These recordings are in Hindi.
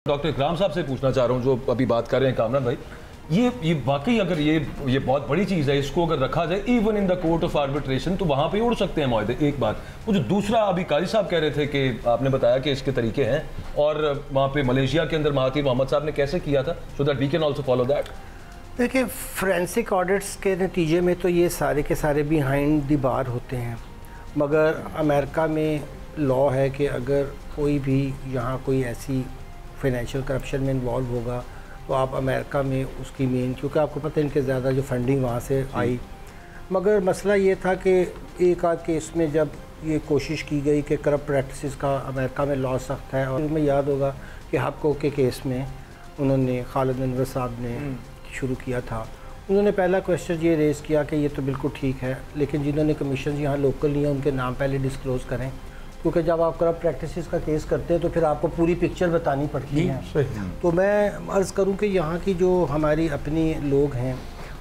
डॉक्टर इकराम साहब से पूछना चाह रहा हूँ, जो अभी बात कर रहे हैं कामरान भाई, ये वाकई अगर ये बहुत बड़ी चीज़ है, इसको अगर रखा जाए even in the court of arbitration तो वहाँ पे उड़ सकते हैं माहदे। एक बात वो जो दूसरा अभी कारी साहब कह रहे थे कि आपने बताया कि इसके तरीके हैं और वहाँ पे मलेशिया के अंदर महातिर मोहम्मद साहब ने कैसे किया था, so that we can also follow that. देखिए, फोरेंसिक ऑडिट्स के नतीजे में तो ये सारे के सारे बिहाइंड द बार होते हैं, मगर अमेरिका में लॉ है कि अगर कोई भी यहाँ कोई ऐसी फाइनेंशियल करप्शन में इन्वॉल्व होगा तो आप अमेरिका में उसकी मेन, क्योंकि आपको पता है इनके ज़्यादा जो फंडिंग वहाँ से आई, मगर मसला ये था कि एक आध केस में जब ये कोशिश की गई कि करप्ट प्रैक्टिसेस का अमेरिका में लॉ सख्त है, और हमें याद होगा कि हबको के केस में उन्होंने खालिद अनवर साहब ने शुरू किया था। उन्होंने पहला क्वेश्चन ये रेज़ किया कि ये तो बिल्कुल ठीक है, लेकिन जिन्होंने कमीशन यहाँ लोकल लिए उनके नाम पहले डिस्क्लोज़ करें, क्योंकि जब आप करप्ट प्रैक्टिसेस का केस करते हैं तो फिर आपको पूरी पिक्चर बतानी पड़ती है। तो मैं अर्ज़ करूं कि यहाँ की जो हमारी अपनी लोग हैं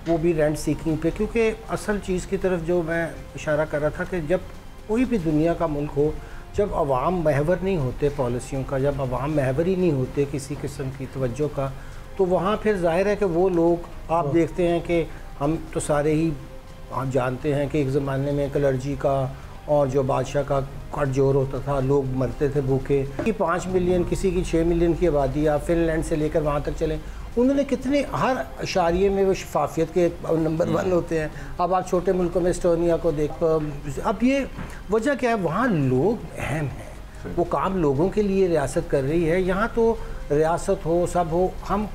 वो भी रेंट सीकिंग पे, क्योंकि असल चीज़ की तरफ जो मैं इशारा कर रहा था कि जब कोई भी दुनिया का मुल्क हो, जब अवाम महवर नहीं होते पॉलिसियों का, जब अवाम महवर ही नहीं होते किसी किस्म की तवज्जो का, तो वहाँ फिर ज़ाहिर है कि वो लोग आप देखते हैं कि हम तो सारे ही आप जानते हैं कि एक ज़माने में कलर्जी का और जो बादशाह का कट जोर होता था, लोग मरते थे भूखे। कि 5 मिलियन, किसी की 6 मिलियन की आबादी, आप फिनलैंड से लेकर वहाँ तक चलें, उन्होंने कितने हर इशारे में वो शफाफियत के नंबर 1 होते हैं। अब आप छोटे मुल्कों में एस्टोनिया को देख, अब ये वजह क्या है, वहाँ लोग अहम हैं, वो काम लोगों के लिए रियासत कर रही है। यहाँ तो रियासत हो सब हो, हम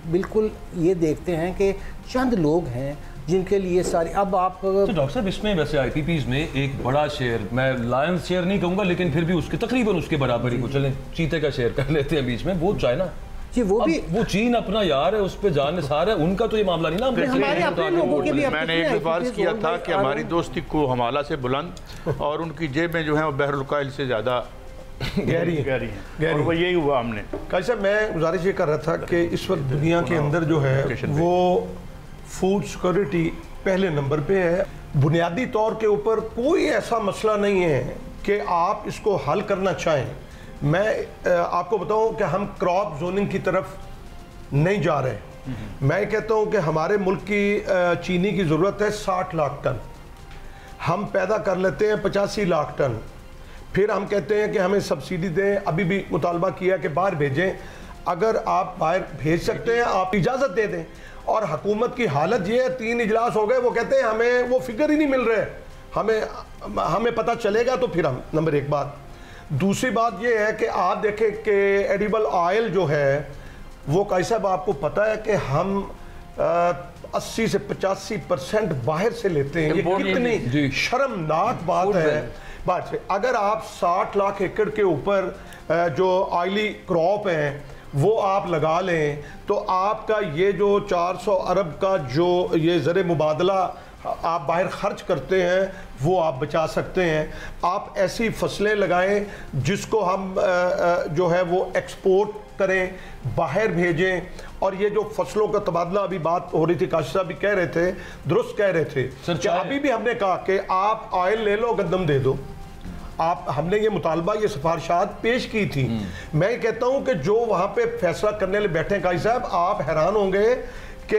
बिल्कुल ये देखते हैं कि चंद लोग हैं जिनके लिए सारी, अब आप तो डॉक्टर साहब इसमें वैसे आईपीपीज में एक बड़ा शेयर, मैं लायंस शेयर नहीं कहूँगा लेकिन फिर भी उसके तकरीबन उसके बराबर ही को चलें चीते का शेयर कर लेते हैं बीच में, वो चाइना जी, वो चीन अपना यार है, उस पर जान निसार है, उनका तो ये मामला नहीं ना। हमारे अपने लोगों के भी मैंने एक दफार्ज किया था कि हमारी दोस्ती को हमाला से बुलंद और उनकी जेबें जो हैं वो बहरुल से ज़्यादा गहरी है, और वो यही हुआ हमने। कैसे मैं गुजारिश ये कर रहा था कि इस वक्त दुनिया के अंदर जो है वो फूड सिक्योरिटी पहले नंबर पे है। बुनियादी तौर के ऊपर कोई ऐसा मसला नहीं है कि आप इसको हल करना चाहें। मैं आपको बताऊं कि हम क्रॉप जोनिंग की तरफ नहीं जा रहे। मैं कहता हूं कि हमारे मुल्क की चीनी की ज़रूरत है 60 लाख टन, हम पैदा कर लेते हैं 85 लाख टन, फिर हम कहते हैं कि हमें सब्सिडी दें। अभी भी मुतालबा किया कि बाहर भेजें, अगर आप बाहर भेज सकते हैं आप इजाज़त दे दें। और हुकूमत की हालत ये है, 3 इजलास हो गए, वो कहते हैं हमें वो फिगर ही नहीं मिल रहे, हमें पता चलेगा तो फिर हम। नंबर 1 बात। दूसरी बात ये है कि आप देखें कि एडिबल ऑयल जो है वो कैसा, आपको पता है कि हम 80 से 85% बाहर से लेते हैं। ये कितनी शर्मनाक बात है। अगर आप 60 लाख एकड़ के ऊपर जो ऑयली क्रॉप है वो आप लगा लें तो आपका ये जो 400 अरब का जो ये ज़र मुबादला आप बाहर खर्च करते हैं वो आप बचा सकते हैं। आप ऐसी फसलें लगाएं जिसको हम जो है वो एक्सपोर्ट करें, बाहर भेजें। और ये जो फसलों का तबादला अभी बात हो रही थी, काशिफ साहब भी कह रहे थे, दुरुस्त कह रहे थे कि अभी भी हमने कहा कि आप ऑयल ले लो, गंदम दे दो। आप हमने ये मुतालबा, ये सिफारिशात पेश की थी। मैं कहता हूं कि जो वहां पे फैसला करने लिए बैठे हैं काजी साहब, आप हैरान होंगे कि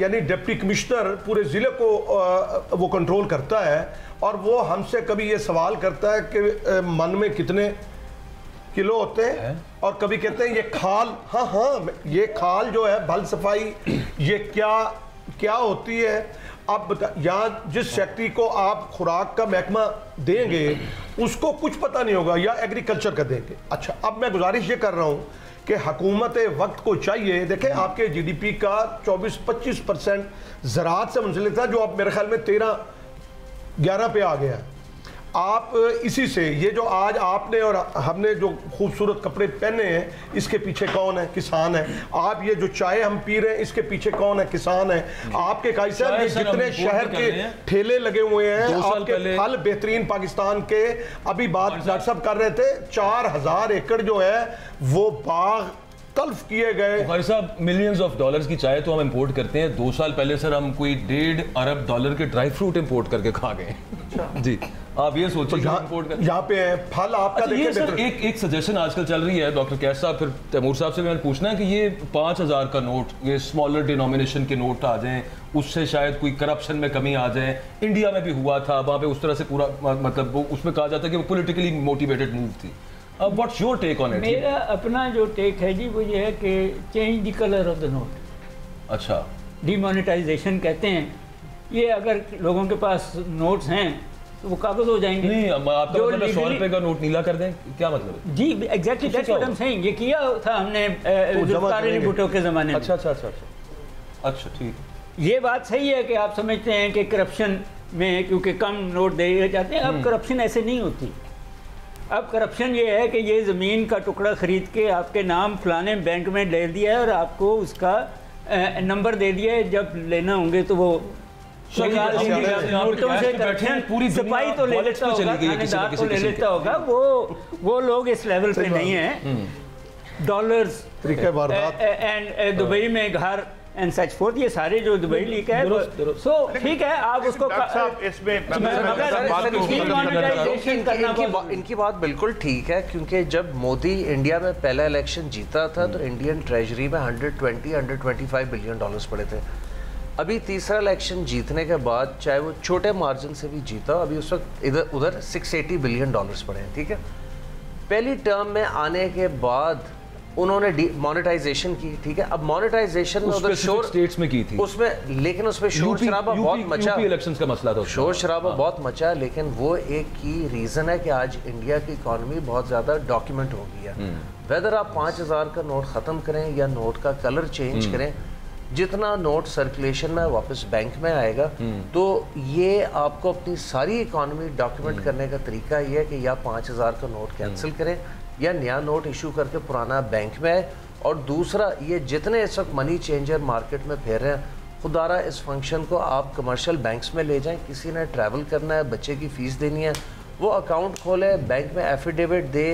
यानी डिप्टी कमिश्नर पूरे ज़िले को वो कंट्रोल करता है और वो हमसे कभी ये सवाल करता है कि मन में कितने किलो होते हैं, और कभी कहते हैं ये खाल, हाँ ये खाल जो है भल सफाई ये क्या होती है। अब यहाँ जिस सेक्रेटरी को आप खुराक का महकमा देंगे उसको कुछ पता नहीं होगा, या एग्रीकल्चर का देंगे। अच्छा, अब मैं गुजारिश ये कर रहा हूँ कि हुकूमत वक्त को चाहिए, देखें आपके जीडीपी का 24-25% ज़राअत से मुंसलिक था, जो अब मेरे ख्याल में 13-11 पे आ गया। आप इसी से ये जो आज आपने और हमने जो खूबसूरत कपड़े पहने हैं इसके पीछे कौन है? किसान है। आप ये जो चाय हम पी रहे हैं इसके पीछे कौन है? किसान है। आपके कैसे जितने शहर के ठेले लगे हुए हैं, आपके फल बेहतरीन पाकिस्तान के, अभी बात डॉक्टर साहब कर रहे थे 4000 एकड़ जो है वो बाग तल्फ किए गए। भाई साहब, मिलियंस ऑफ डॉलर्स की चाय तो हम इंपोर्ट करते हैं। 2 साल पहले सर हम कोई $1.5 अरब के ड्राई फ्रूट इंपोर्ट करके खा गए। जी आप ये सोचिए यहाँ पे फल आपका अच्छा, ये देखें। सर एक सजेशन आजकल चल रही है डॉक्टर कैस साहब, फिर तैमूर साहब से मैंने पूछना है कि ये 5,000 का नोट, ये स्मॉलर डिनोमिनेशन के नोट आ जाएं, उससे शायद कोई करप्शन में कमी आ जाए। इंडिया में भी हुआ था, वहाँ पे उस तरह से पूरा मतलब वो उसमें कहा जाता है कि वो पॉलिटिकली मोटिवेटेड मूव थी। What's your take on it? मेरा अपना जो टेक है जी वो ये है कि change the colour of the note. अच्छा, डिमोनेटाइजेशन कहते हैं। ये अगर लोगों के पास नोट्स हैं तो वो कागज हो जाएंगे। नहीं, आपका मतलब 100 रुपए का नोट नीला कर दें, क्या मतलब है? जी exactly that's what I am saying. ये किया था हमने जुल्फिकार भुट्टो के ज़माने में। अच्छा ठीक। ये बात सही है कि आप समझते हैं कि करप्शन में क्योंकि कम नोट दिए जाते हैं। अब करप्शन ऐसे नहीं होती। अब करप्शन ये है कि ये ज़मीन का टुकड़ा ख़रीद के आपके नाम फलाने बैंक में ले दिया है और आपको उसका नंबर दे दिया है, जब लेना होंगे तो वो नोटों से करप्शन पूरी सफाई तो ले लेता होगा, थानेदार तो ले लेता होगा। वो लोग इस लेवल पे नहीं है। डॉलर्स एंड दुबई में घर एंड सच फोर्थ, ये सारे जो दुबई लीक है। सो ठीक है, आप उसको इनकी बात बिल्कुल ठीक है, क्योंकि जब मोदी इंडिया में पहला इलेक्शन जीता था तो इंडियन ट्रेजरी में 125 बिलियन डॉलर्स पड़े थे। अभी तीसरा इलेक्शन जीतने के बाद, चाहे वो छोटे मार्जिन से भी जीता, अभी उस वक्त इधर उधर 680 बिलियन डॉलर्स पड़े हैं। ठीक है, पहली टर्म में आने के बाद उन्होंने मोनेटाइजेशन की। ठीक है, अब मोनेटाइजेशन में उधर शोर स्टेट्स में की थी उसमें, लेकिन उसमें शोर शराबा बहुत मचा। इलेक्शंस का मसला था, शोर शराबा बहुत मचा। लेकिन वो एक की रीज़न है कि आज इंडिया की इकॉनमी बहुत ज़्यादा डॉक्यूमेंट हो गई है। वेदर आप 5,000 का नोट ख़त्म करें या नोट का कलर चेंज करें, जितना नोट सर्कुलेशन में वापस बैंक में आएगा, तो ये आपको अपनी सारी इकॉनमी डॉक्यूमेंट करने का तरीका ये है कि या 5,000 का नोट कैंसिल करें या नया नोट इशू करके पुराना बैंक में आए। और दूसरा, ये जितने इस वक्त मनी चेंजर मार्केट में फेर रहे हैं, खुदारा इस फंक्शन को आप कमर्शियल बैंक्स में ले जाएं। किसी ने ट्रैवल करना है, बच्चे की फ़ीस देनी है, वो अकाउंट खोले, बैंक में एफिडेविट दे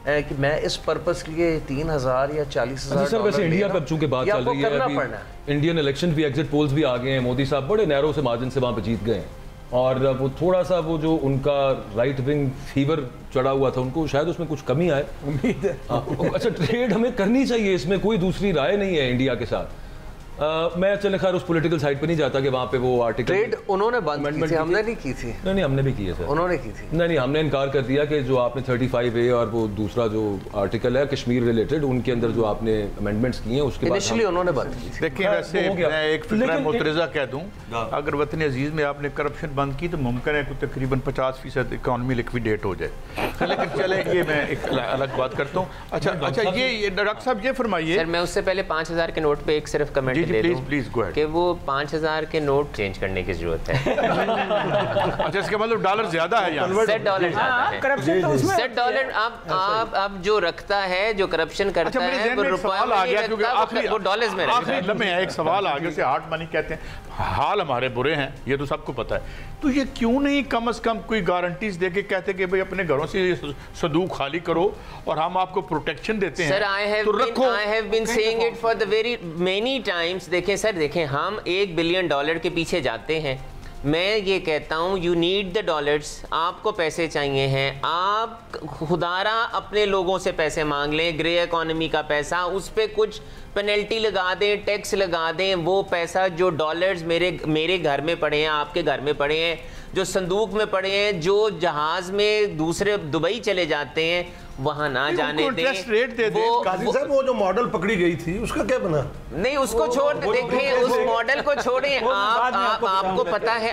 कि मैं इस पर्पस के लिए 3,000 या 40,000 सर वैसे इंडिया का चूंकि बात चल रही है, अभी इंडियन इलेक्शन भी, एग्जिट पोल्स भी आ गए हैं, मोदी साहब बड़े नैरो से मार्जिन से वहाँ पे जीत गए हैं। और वो थोड़ा सा वो जो उनका राइट विंग फीवर चढ़ा हुआ था, उनको शायद उसमें कुछ कमी आए, उम्मीद है। अच्छा, ट्रेड हमें करनी चाहिए, इसमें कोई दूसरी राय नहीं है इंडिया के साथ। मैं चले खैर उस पॉलिटिकल साइड पे नहीं जाता कि वहाँ पे वो आर्टिकल ट्रेड उन्होंने बंद की थी, हमने नहीं की थी। नहीं, हमने भी की है सर, उन्होंने की थी। नहीं, हमने इनकार कर दिया कि जो आपने 35A और वो दूसरा जो आर्टिकल है कश्मीर रिलेटेड, उनके अंदर जो आपने अमेंडमेंट्स किए हैं उसके बाद इनिशियली उन्होंने बंद की थी। देखिए वैसे मैं एक फिक्र मुतरज़ा कह दूं, अगर वतन अजीज़ में आपने करप्शन बंद की तो मुमकिन है कि तकरीबन 50% इकॉनमी लिक्विडेट हो जाए। लेकिन चले ये मैं एक अलग बात करता हूँ। अच्छा ये डॉक्टर साहब ये फरमाइए सर, मैं उससे पहले 5,000 के नोट पे एक सिर्फ कमेंट दे दूं प्लीज कि वो 5,000 के नोट चेंज करने की जरूरत है। अच्छा, इसका मतलब डॉलर ज्यादा है यहाँ, सेट डॉलर ज्यादा है। करप्शन तो उसमें सेट डॉलर आप जो रखता है, जो करप्शन करता है, वो रुपया में नहीं रखता, वो डॉलर्स में रखता है। एक सवाल आ गया, उसे हार्ड मनी कहते हैं। हाल हमारे बुरे हैं, ये तो सबको पता है, तो ये क्यों नहीं कम से कम कोई गारंटीज दे के कहते कि भाई अपने घरों से संदूक खाली करो और हम आपको प्रोटेक्शन देते हैं। Sir, I have been saying it for the very many times. देखें सर, देखें, हम $1 बिलियन के पीछे जाते हैं। मैं ये कहता हूँ यू नीड द डॉलर्स, आपको पैसे चाहिए हैं, आप खुदारा अपने लोगों से पैसे मांग लें, ग्रे इकॉनमी का पैसा, उस पर कुछ पेनल्टी लगा दें, टैक्स लगा दें। वो पैसा जो डॉलर्स मेरे घर में पड़े हैं, आपके घर में पड़े हैं, जो संदूक में पड़े हैं, जो जहाज में दूसरे दुबई चले जाते हैं, वहां ना जाने दें। काजी साहब, वो जो मॉडल पकड़ी गई थी उसका क्या बना? नहीं, उसको छोड़ देखें, उस मॉडल को छोड़ें।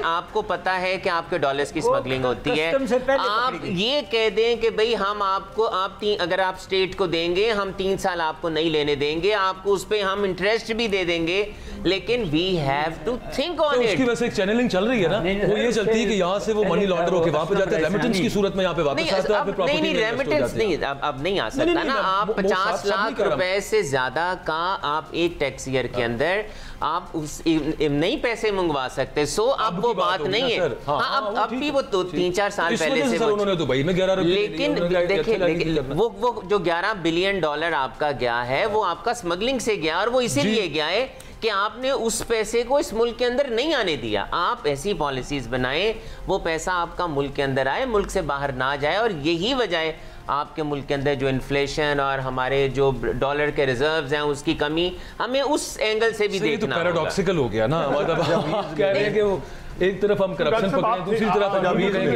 आपको पता है कि आपके डॉलर्स की स्मगलिंग होती है। आप ये कह दें कि भाई हम आपको अगर आप स्टेट को देंगे, हम 3 साल आपको नहीं लेने देंगे, आपको उस पर हम इंटरेस्ट भी दे देंगे, लेकिन we have to think on it. उसकी वैसे एक चैनलिंग चल रही है ना, वो ये चलती है कि यहाँ से वो मनी लॉन्डर होकर वहाँ पे जाते हैं, रेमिटेंस की सूरत में यहाँ पे वापस आते हैं। नहीं, रेमिटेंस नहीं, अब नहीं आ सकता ना। आप 50 लाख रुपए से ज्यादा का आप एक टैक्स ईयर के अंदर आप उस नहीं पैसे मंगवा सकते। सो अब वो बात नहीं है। हाँ, अब भी वो 3-4 साल पहले से उन्होंने दुबई में 11 रुपए, लेकिन देखिए वो जो $11 बिलियन आपका गया है, वो आपका स्मगलिंग से गया, और वो इसीलिए गया है कि आपने उस पैसे को इस मुल्क के अंदर नहीं आने दिया। आप ऐसी पॉलिसीज बनाएं वो पैसा आपका मुल्क के अंदर आए, मुल्क से बाहर ना जाए। और यही वजह है आपके मुल्क के अंदर जो इन्फ्लेशन और हमारे जो डॉलर के रिजर्व्स हैं उसकी कमी, हमें उस एंगल से भी देखना होगा। पैराडॉक्सिकल हो गया ना, मतलब आप कह रहे हैं कि वो एक तरफ हम करप्शन पकड़े हैं, दूसरी तरफ हम अमीर हैं।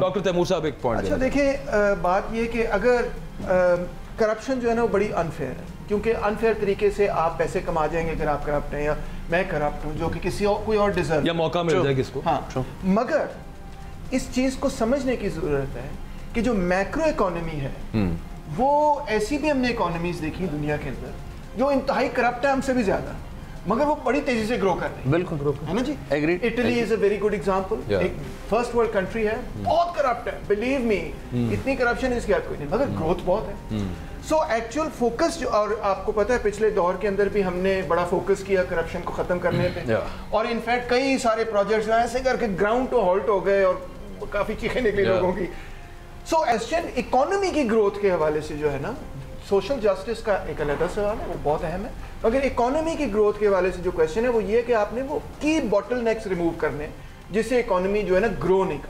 डॉक्टर तैमूर साहब एक पॉइंट। अच्छा देखिए, बात ये कि अगर करप्शन जो है ना वो बड़ी अनफेयर है, क्योंकि अनफेयर तरीके से आप पैसे कमा जाएंगे अगर आप करप्ट हैं, या मैं करप्ट हूँ जो कि किसी और कोई और डिजर्व, या मौका मिल जाए किसको। हाँ, मगर इस चीज को समझने की जरूरत है कि जो मैक्रो इकोनॉमी है वो ऐसी भी हमने इकोनॉमीज देखी दुनिया के अंदर जो इंतहाई करप्ट है हमसे भी ज्यादा, मगर वो बड़ी तेजी से ग्रो कर रही है। बिल्कुल ग्रो है ना जी। Agreed. Italy is a very good example. एक फर्स्ट वर्ल्ड कंट्री है, बहुत करप्ट है, बिलीव मी, इतनी करप्शन इसकी याद कोई नहीं, मगर ग्रोथ बहुत है। सो एक्चुअल फोकस जो, और आपको पता है पिछले दौर के अंदर भी हमने बड़ा फोकस किया करप्शन को खत्म करने पे, और इनफैक्ट कई सारे प्रोजेक्ट्स ऐसे करके ग्राउंड टू हॉल्ट हो गए और काफी चीखें निकली लोगों की। सो एशियन इकोनॉमी की ग्रोथ के हवाले से जो है ना, सोशल जस्टिस का एक अलग सवाल है, वो बहुत अहम है, मगर इकोनॉमी की ग्रोथ के हवाले से जो क्वेश्चन है वो ये कि आपने वो की बॉटलनेक्स रिमूव करने जिससे इकोनॉमी जो है ना ग्रो नहीं कर।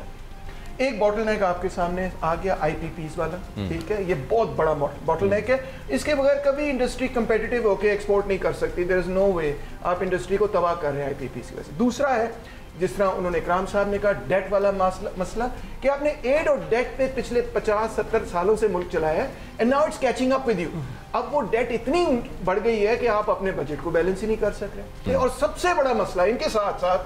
एक बॉटलनेक आपके सामने आ गया IPPs वाला, ठीक है, ये बहुत बड़ा बॉटलनेक है, इसके बगैर कभी इंडस्ट्री कंपेटिटिव होकर एक्सपोर्ट नहीं कर सकती। देयर इज नो वे, आप इंडस्ट्री को तबाह कर रहे हैं IPPs की वजह से। दूसरा है, जिस तरह उन्होंने इकराम साहब ने कहा, डेट वाला मसला कि आपने एड और डेट पे पिछले 50-70 सालों से मुल्क चलाया है, and now it's catching up with you. अब वो डेट इतनी बढ़ गई है कि आप अपने बजट को बैलेंस ही नहीं कर सक रहे। और सबसे बड़ा मसला इनके साथ साथ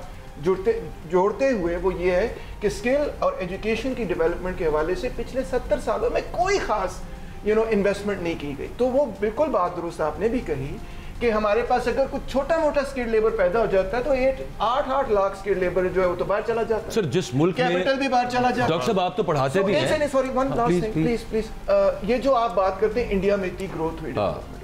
जोड़ते हुए वो ये है कि स्किल और एजुकेशन की डेवलपमेंट के हवाले से पिछले 70 सालों में कोई खास इन्वेस्टमेंट नहीं की गई। तो वो बिल्कुल बात दुरुस्त आपने भी कही कि हमारे पास अगर कुछ छोटा मोटा स्किल्ड लेबर पैदा हो जाता है तो 8-8 लाख स्किल्ड लेबर जो है वो तो बाहर चला जाता है। सर, जिस मुल्क में कैपिटल भी बाहर चला जाता है। डॉक्टर साहब आप तो पढ़ाते भी हैं। Sorry, one last thing please. ये जो आप बात करते हैं इंडिया में इतनी ग्रोथ हुई,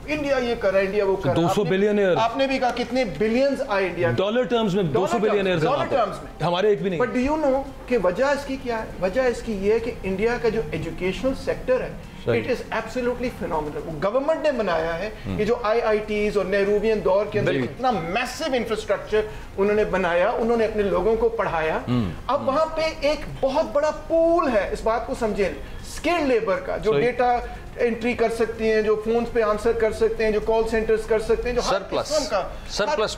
इंडिया ये कर रहा है, इंडिया वो कर रहा है, 200 बिलियनियर, आपने भी कहा कितने बिलियंस आए इंडिया डॉलर टर्म्स में, 200 बिलियनियर डॉलर टर्म्स में, हमारे एक भी नहीं। बट डू यू नो कि वजह इसकी क्या है? वजह इसकी ये है कि इंडिया का जो एजुकेशनल सेक्टर है it is absolutely phenomenal. Government ने बनाया है कि जो IITs और नेहरूवियन दौर के अंदर इतना मैसिव इंफ्रास्ट्रक्चर उन्होंने बनाया, उन्होंने अपने लोगों को पढ़ाया। अब वहां पे एक बहुत बड़ा पूल है, इस बात को समझें, स्किल्ड लेबर का, जो डेटा एंट्री कर सकती हैं, जो फोन पे आंसर कर सकते हैं, जो कॉल सेंटर्स कर सकते हैं, जो सरप्लस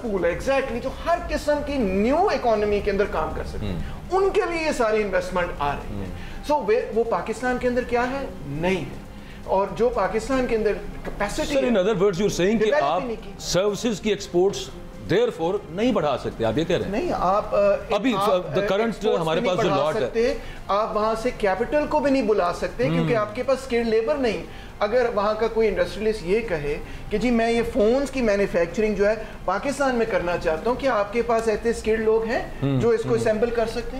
पूल है एग्जैक्टली, जो हर किस्म की न्यू इकोनॉमी के अंदर काम कर सकते हैं, उनके लिए ये सारी इन्वेस्टमेंट आ रही है। सो वो पाकिस्तान के अंदर क्या है? नहीं है। और जो पाकिस्तान के अंदर capacity, in other words you are saying कि आप सर्विसेज की एक्सपोर्ट्स देयरफॉर नहीं बढ़ा सकते, आप ये कह रहे हैं? नहीं, आप अभी द करंट हमारे पास जो लॉट है, आप वहां से कैपिटल को भी नहीं बुला सकते क्योंकि आपके पास स्किल्ड लेबर नहीं। अगर वहां का कोई इंडस्ट्रियलिस्ट ये कहे कि जी मैं ये फोन्स की मैन्युफैक्चरिंग जो है पाकिस्तान में करना चाहता हूं, क्या आपके पास ऐसे स्किल्ड लोग हैं जो इसको असेंबल कर सकते हैं?